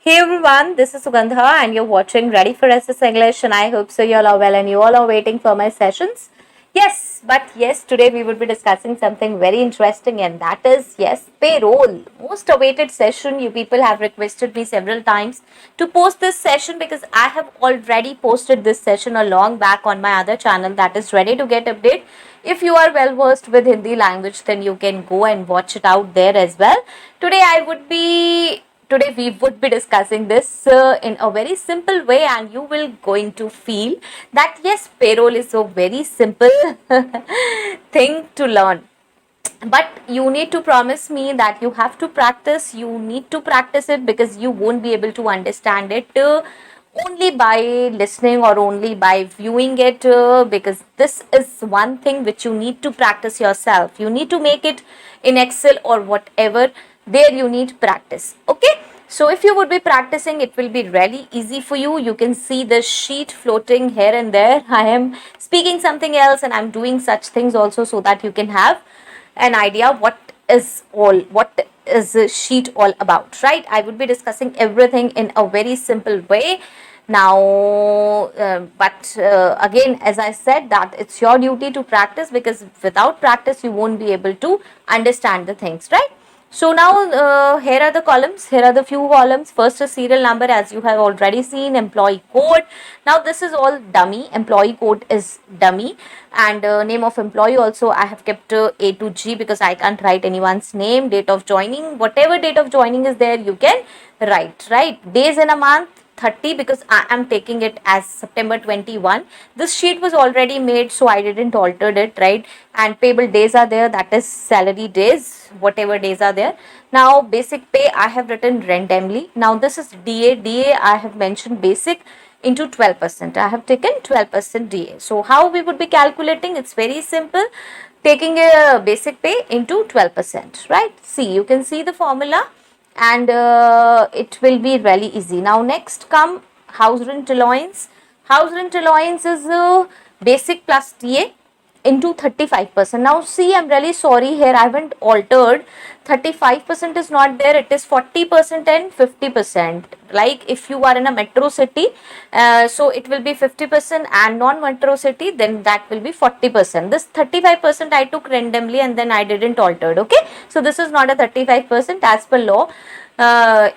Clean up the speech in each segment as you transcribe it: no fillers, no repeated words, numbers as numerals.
Hey everyone, this is Sugandha and you're watching Ready for SS English and I hope so you all are well and you all are waiting for my sessions. Yes, today we will be discussing something very interesting and that is, yes, payroll. Most awaited session. You people have requested me several times to post this session because I have already posted this session a long back on my other channel that is Ready to Get Update. If you are well versed with Hindi language, then you can go and watch it out there as well. Today we would be discussing this in a very simple way and you will going to feel that yes, payroll is a very simple thing to learn, but you need to promise me that you have to practice. You need to practice it because you won't be able to understand it only by listening or only by viewing it, because this is one thing which you need to practice yourself. You need to make it in Excel or whatever. There you need practice. Okay, so if you would be practicing, it will be really easy for you. You can see the sheet floating here and there. I am speaking something else and I'm doing such things also so that you can have an idea what is a sheet all about, right? I would be discussing everything in a very simple way now, but again, as I said, that it's your duty to practice because without practice you won't be able to understand the things, right? So now here are the columns. Here are the few columns. First is serial number, as you have already seen. Employee code. Now this is all dummy. Employee code is dummy, and name of employee also I have kept A to G because I can't write anyone's name. Date of joining, whatever date of joining is there, you can write. Right? Days in a month. 30 because I am taking it as September 21. This sheet was already made, so I didn't alter it, right? And payable days are there, that is salary days, whatever days are there. Now basic pay I have written randomly. Now this is DA I have mentioned basic into 12%. I have taken 12% DA. So how we would be calculating? It's very simple. Taking a basic pay into 12%, right? See, you can see the formula and it will be really easy. Now next come house rent allowance. House rent allowance is basic plus TA into 35%. Now see, I'm really sorry, here I haven't altered. 35% is not there, it is 40% and 50%. Like if you are in a metro city, so it will be 50%, and non-metro city, then that will be 40%. This 35% I took randomly and then I didn't altered. Okay, so this is not a 35% as per law.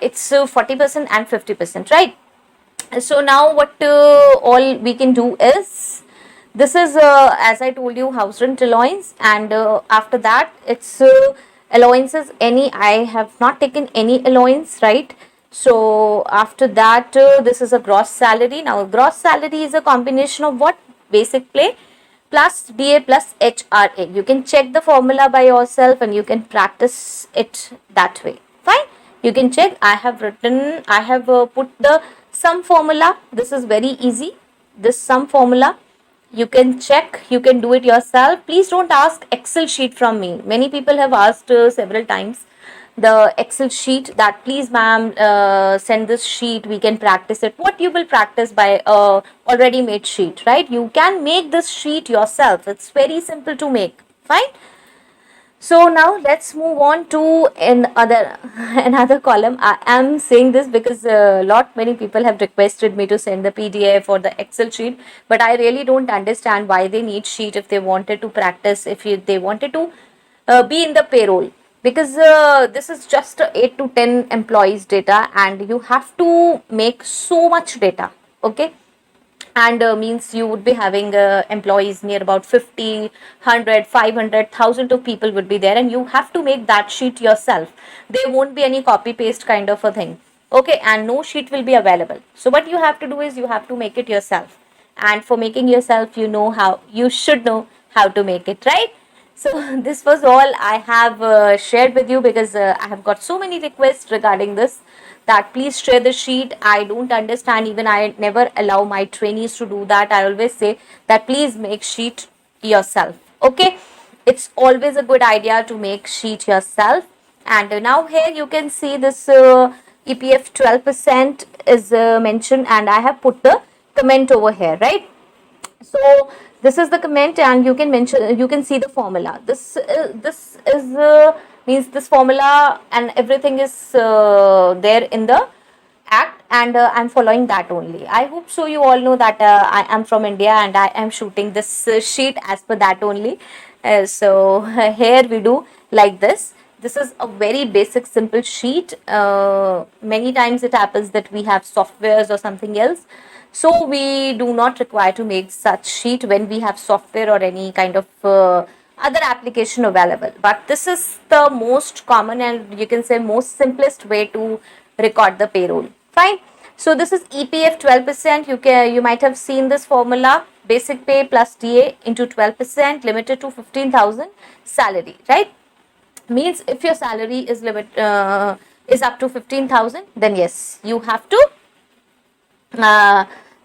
It's 40% and 50%, right? So now what all we can do is, this is as I told you, house rent allowance, and after that it's allowances. Any, I have not taken any allowance, right? So after that this is a gross salary. Now gross salary is a combination of what? Basic pay plus DA plus HRA. You can check the formula by yourself and you can practice it that way. Fine, you can check. I have put the sum formula. This is very easy, this sum formula. You can check, you can do it yourself. Please don't ask Excel sheet from me. Many people have asked several times the Excel sheet, that please ma'am send this sheet, we can practice it. What you will practice by already made sheet, right? You can make this sheet yourself. It's very simple to make. Fine. So now let's move on to another column. I am saying this because many people have requested me to send the PDF or the Excel sheet, but I really don't understand why they need sheet if they wanted to practice, they wanted to be in the payroll, because this is just 8 to 10 employees data and you have to make so much data. Okay, and means you would be having employees near about 50, 100, 500, 1000 of people would be there, and you have to make that sheet yourself. There won't be any copy paste kind of a thing. Okay, and no sheet will be available. So what you have to do is you have to make it yourself, and for making yourself, you should know how to make it, right? So this was all I have shared with you, because I have got so many requests regarding this, that please share the sheet. I don't understand, even I never allow my trainees to do that. I always say that please make sheet yourself. Okay, it's always a good idea to make sheet yourself. And now here you can see this EPF 12% is mentioned, and I have put the comment over here, right? So this is the comment, and you can see the formula. This is means this formula and everything is there in the and I'm following that only. I hope so you all know that I am from India and I am shooting this sheet as per that only. So here we do like this. This is a very basic simple sheet. Many times it happens that we have softwares or something else, so we do not require to make such sheet when we have software or any kind of other application available. But this is the most common and you can say most simplest way to record the payroll. Fine. So this is EPF 12%. You might have seen this formula: basic pay plus DA into 12%, limited to 15,000 salary, right? Means if your salary is up to 15,000, then yes, you have to uh,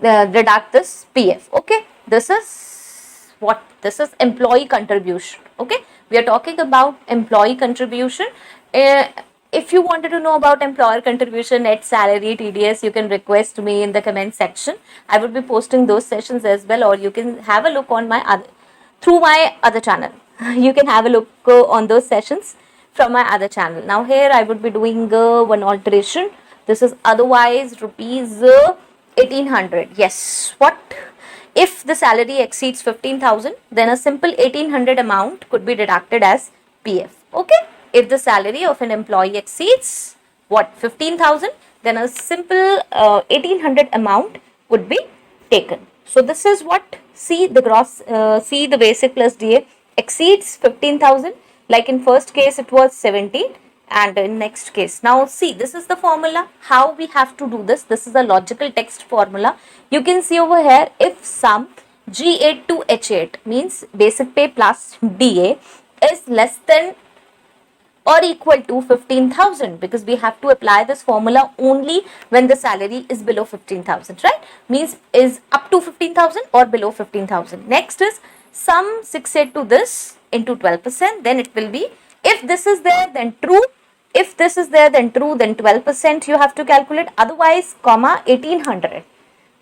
deduct this PF. Okay, this is what? This is employee contribution. Okay, we are talking about employee contribution. Uh, if you wanted to know about employer contribution, net salary, TDS, you can request me in the comment section. I would be posting those sessions as well, or you can have a look on my other through my other channel. You can have a look on those sessions from my other channel. Now here I would be doing one alteration. This is otherwise rupees 1800. Yes, what if the salary exceeds 15,000, then a simple 1800 amount could be deducted as PF. Okay, if the salary of an employee exceeds what 15,000, then a simple 1800 amount would be taken. So this is what, see the gross, see the basic plus DA exceeds 15,000, like in first case it was 17 and in next case. Now see, this is the formula, how we have to do this. This is a logical text formula. You can see over here, if sum G8 to H8 means basic pay plus DA is less than or equal to 15,000, because we have to apply this formula only when the salary is below 15,000, right? Means is up to 15,000 or below 15,000. Next is sum 6/8 to this into 12%, then it will be, if this is there then true, if this is there then true, then 12% you have to calculate, otherwise comma 1800,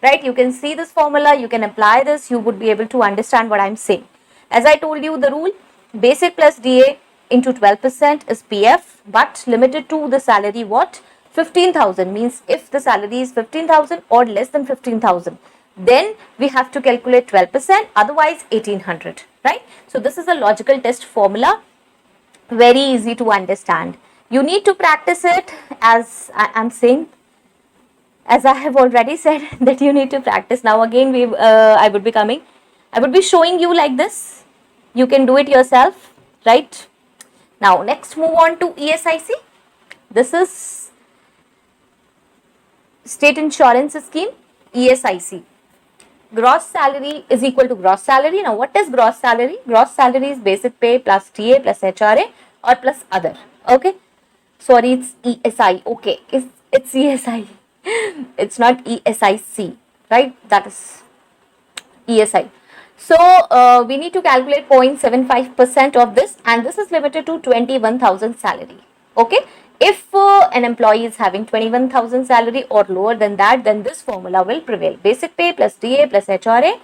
right? You can see this formula, you can apply this, you would be able to understand what I'm saying. As I told you the rule, basic plus DA into 12% is PF, but limited to the salary what? 15,000, means if the salary is 15,000 or less than 15,000, then we have to calculate 12%, otherwise 1800, right? So this is a logical test formula, very easy to understand. You need to practice it, as I am saying, as I have already said that you need to practice. Now again I would be showing you like this. You can do it yourself, right? Now next move on to ESIC. This is state insurance scheme, ESIC. Gross salary is equal to gross salary. Now what is gross salary? Gross salary is basic pay plus TA plus HRA or plus other. Okay, sorry, it's ESI. Okay, it's ESI. It's not ESIC, right? That is ESI. So we need to calculate 0.75% of this, and this is limited to 21,000 salary. Okay, if an employee is having 21,000 salary or lower than that, then this formula will prevail: basic pay plus DA plus HRA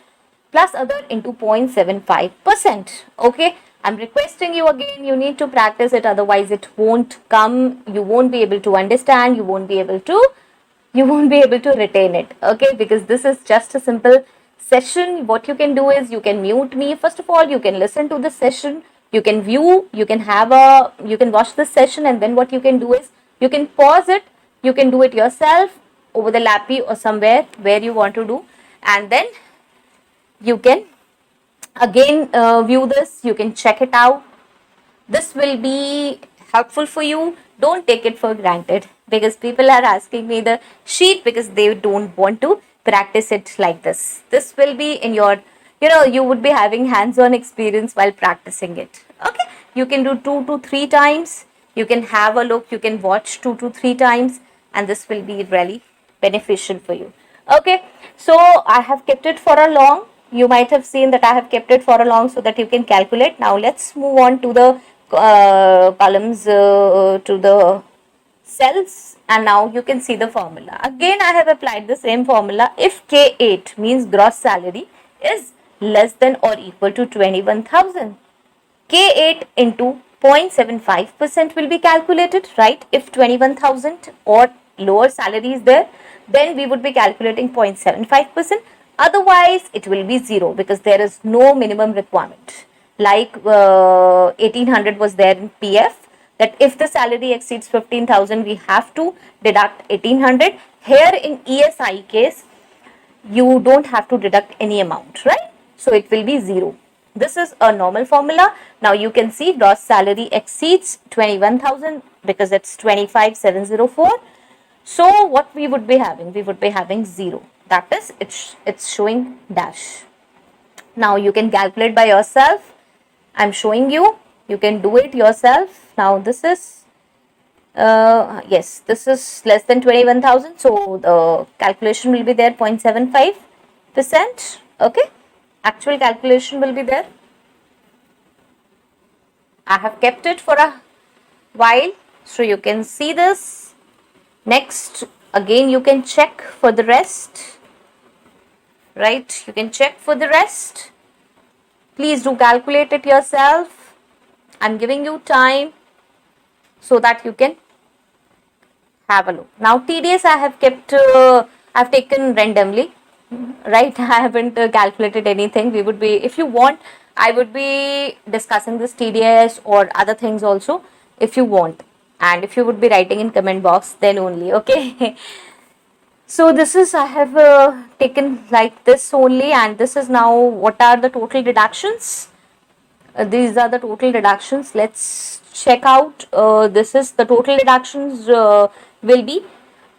plus other into 0.75%. Okay, I'm requesting you again, you need to practice it, otherwise it won't come, you won't be able to understand, you won't be able to retain it. Okay, because this is just a simple session. What you can do is you can mute me. First of all, you can listen to the session, you can view, you can watch the session, and then what you can do is you can pause it, you can do it yourself over the lappy or somewhere where you want to do, and then you can again view this, you can check it out. This will be helpful for you. Don't take it for granted, because people are asking me the sheet because they don't want to practice it like this. This will be in your, you would be having hands-on experience while practicing it. Okay, you can do 2 to 3 times, you can have a look, you can watch 2 to 3 times, and this will be really beneficial for you. Okay, so I have kept it for a long, you might have seen that I have kept it for a long so that you can calculate. Now let's move on to the columns, to the cells, and now you can see the formula. Again I have applied the same formula. If K8 means gross salary is less than or equal to 21,000, K8 into 0.75% will be calculated, right? If 21,000 or lower salary is there, then we would be calculating 0.75%. Otherwise, it will be 0 because there is no minimum requirement. Like 1800 was there in PF, that if the salary exceeds 15,000, we have to deduct 1800. Here in ESI case, you don't have to deduct any amount, right? So it will be 0. This is a normal formula. Now you can see gross salary exceeds 21,000 because it's 25,704. So what we would be having? We would be having 0. That is, it's showing dash. Now you can calculate by yourself. I'm showing you. You can do it yourself. Now this is, yes, this is less than 21,000. So the calculation will be there 0.75%. Okay. Actual calculation will be there. I have kept it for a while. So you can see this. Next, again you can check for the rest. Right. You can check for the rest. Please do calculate it yourself. I'm giving you time so that you can have a look. Now TDS I have kept, I've taken randomly, right? I haven't calculated anything. We would be, if you want, I would be discussing this TDS or other things also if you want. And if you would be writing in comment box, then only, okay? So this is, I have taken like this only, and this is now what are the total deductions. These are the total deductions. Let's check out. This is the total deductions will be.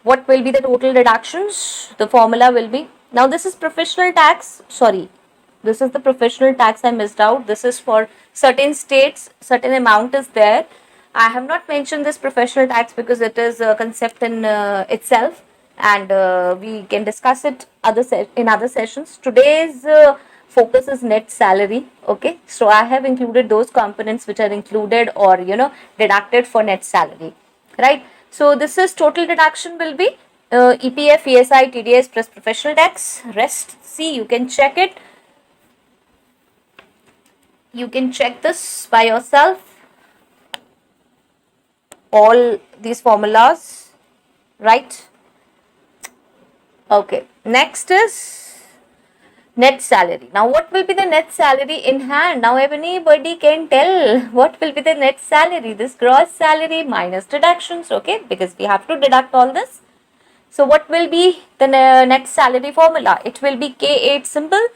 What will be the total deductions? The formula will be. Now this is professional tax. Sorry. This is the professional tax I missed out. This is for certain states. Certain amount is there. I have not mentioned this professional tax because it is a concept in itself. And we can discuss it in other sessions. Today's focus is net salary. Okay, so I have included those components which are included or deducted for net salary, right? So this is total deduction will be EPF, ESI, TDS plus professional tax. Rest, see, you can check it. You can check this by yourself. All these formulas, right? Okay, next is net salary. Now what will be the net salary in hand? Now anybody can tell what will be the net salary. This gross salary minus deductions, okay, because we have to deduct all this. So what will be the net salary formula? It will be K8 simple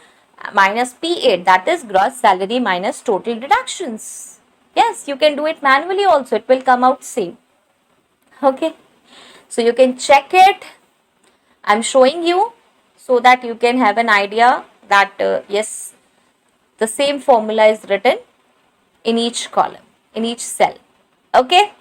minus P8, that is gross salary minus total deductions. Yes, you can do it manually also. It will come out same. Okay, so you can check it. I'm showing you so that you can have an idea that yes, the same formula is written in each column, in each cell. Okay,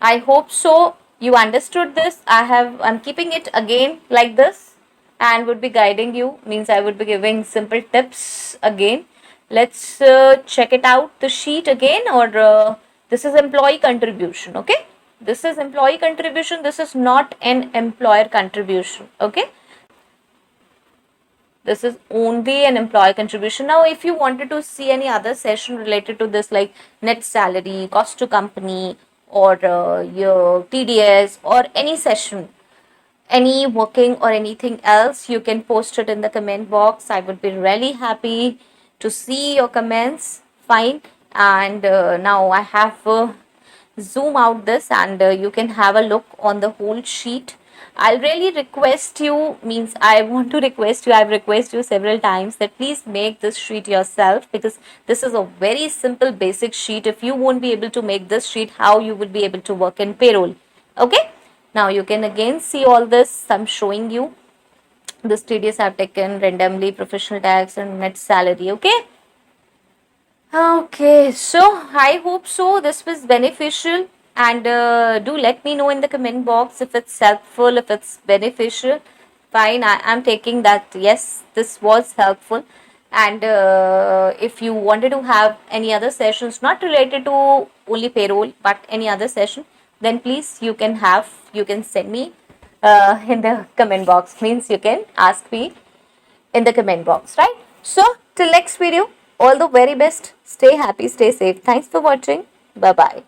I hope so you understood this. I'm keeping it again like this and would be guiding you, means I would be giving simple tips again. Let's check it out, the sheet again, or this is employee contribution. Okay, this is employee contribution. This is not an employer contribution. Okay, this is only an employee contribution. Now if you wanted to see any other session related to this, like net salary, cost to company, or your TDS, or any session, any working or anything else, you can post it in the comment box. I would be really happy to see your comments. Fine. And now I have zoom out this, and you can have a look on the whole sheet. I'll really request you, means I want to request you, I've requested you several times that please make this sheet yourself, because this is a very simple basic sheet. If you won't be able to make this sheet, how you will be able to work in payroll? Okay, now you can again see all this. I'm showing you this TDS I've taken randomly, professional tax and net salary. Okay, so I hope so this was beneficial, and do let me know in the comment box if it's helpful, if it's beneficial. Fine, I am taking that yes, this was helpful. And if you wanted to have any other sessions not related to only payroll but any other session, then please you can send me in the comment box, means you can ask me in the comment box, right? So till next video, all the very best. Stay happy, stay safe. Thanks for watching. Bye bye.